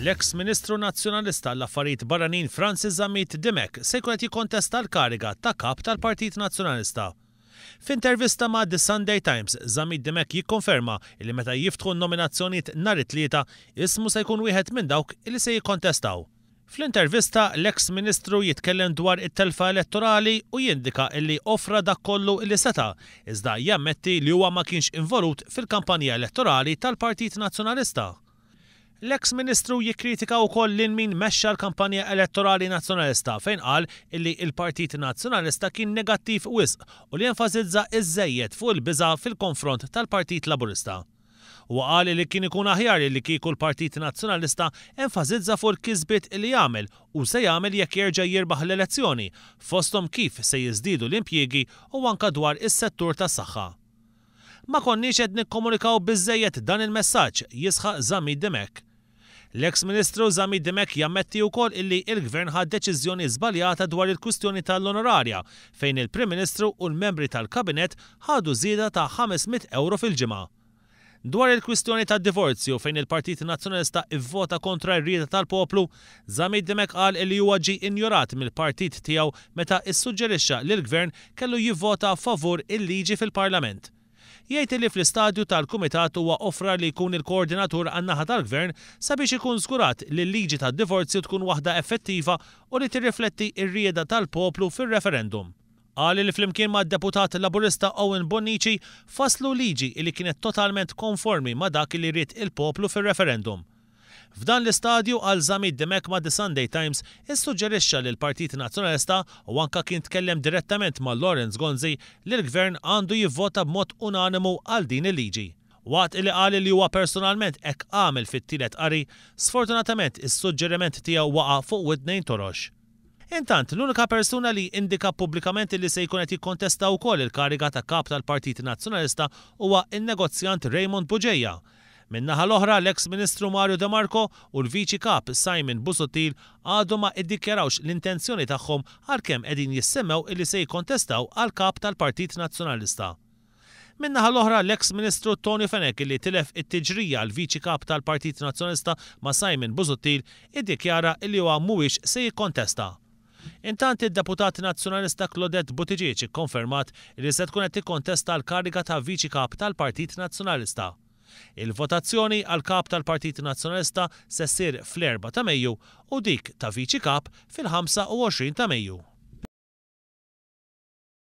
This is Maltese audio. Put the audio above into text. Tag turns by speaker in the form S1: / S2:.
S1: L-eks Ministru Nazzjonalista l-Affarijiet Barranin Francis Zamit Dimek se jkun qed jikkontesta l-kariga ta' kap tal-Partit Nazzjonalista. F'intervista ma' The Sunday Times, Zamit Dimek jikkonferma li meta jiftħu n-nominazzjonijiet nhar it-tlieta ismu se jkun wieħed minn dawk li se jikkontestaw. Fl-intervista l-eks Ministru jitkellem dwar it-telfa elettorali u jindika li offra dak kollu li seta', iżda jammetti li huwa ma kienx involut fil-kampanja elettorali tal-Partit Nazzjonalista. L-eks Ministru jikkritika wkoll lil min mexxa l-kampanja elettorali nazzjonalista fejn qal illi l-Partit Nazzjonalista kien negattiv wisq u li enfasizza iż-żejjed fuq il-biża' fil-konfront tal-Partit Laburista. U qal li kien ikun aħjar li kieku l-Partit Nazzjonalista enfasizza fuq il-kisbiet li jagħmel u se jagħmel jekk jerġa' jirbaħ l-elezzjoni, fosthom kif se jiżdiedu l-impjiegi u anke dwar is-settur tas-saħħa. Ma konniex qed nikkomunikaw biżżejjed dan il-messaġġ, jisħaq Zamit Dimek. L-eks Ministru Zamit Dimek jammetti wkoll illi l-Gvern ħad deċiżjoni żbaljata dwar il-kwistjoni tal-onorarja fejn il-Prim Ministru u l-membri tal-Kabinet ħadu żieda ta' €500 fil-ġimgħa. Dwar il-kwistjoni tad-divorzju fejn il-Partit Nazzjonalista ivvota kontra r-rieda tal-poplu, Zamit Dimek qal li huwa ġie injorat mill-partit tiegħu meta issuġġerixxa li l-Gvern kellu jivvota favur il-liġi fil-Parlament. Jgħid li fl-istadju tal-Kumitat huwa offra li jkun il-koordinatur għan-naħa tal-Gvern sabiex ikun żgurat li l-liġi tad-divorzju tkun waħda effettiva u li tirrifletti r-rieda tal-poplu fir-referendum. Qal li flimkien mad-deputat Laburista Owen Bonnici faslu liġi li kienet totalment konformi ma' dak li ried il-poplu fir-referendum. F'dan l-istadju għal Zamit Dimek ma' The Sunday Times issuġġerixxa li l-Partit Nazzjonalista u anke kien tkellem direttament ma' Lawrence Gonzi li l-Gvern għandu jivvota b'mod unanimu għal din il-liġi. Waqt li qal li huwa personalment hekk għamel fit-tielet qari, sfortunatament is-suġġeriment tiegħu waqa' fuq widnejn torox. Intant, l-unika persuna li indika pubblikament li se jkun qed jikkontesta wkoll il-kariga ta' kap tal-Partit Nazzjonalista huwa n-negozjant Raymond Buġejja. Min-naħa l-oħra l-eks Ministru Mario De Marco u l-Viċi Kap Simon Busuttil għadu ma iddikjarawx l-intenzjoni tagħhom għalkemm qegħdin jissemmew illi se jikkontestaw għal kap tal-Partit Nazzjonalista. Min-naħa l-oħra l-eks Ministru Tonio Fenek li tilef it-tiġrija l-Viċi Kap tal-Partit Nazzjonalista ma' Simon Busuttil iddikjara li huwa mhuwiex se jikkontesta. Intant id-Deputat Nazzjonalista Claudette Buttigieg ikkonfermat li se tkun qed tikkontesta l-kariga ta' Viċi Kap tal-Partit Nazzjonalista. Il-votazzjoni għal kap tal-Partit Nazzjonalista se ssir fl-4 ta' Mejju u dik ta' Viċi Kap fil-25 ta' Mejju.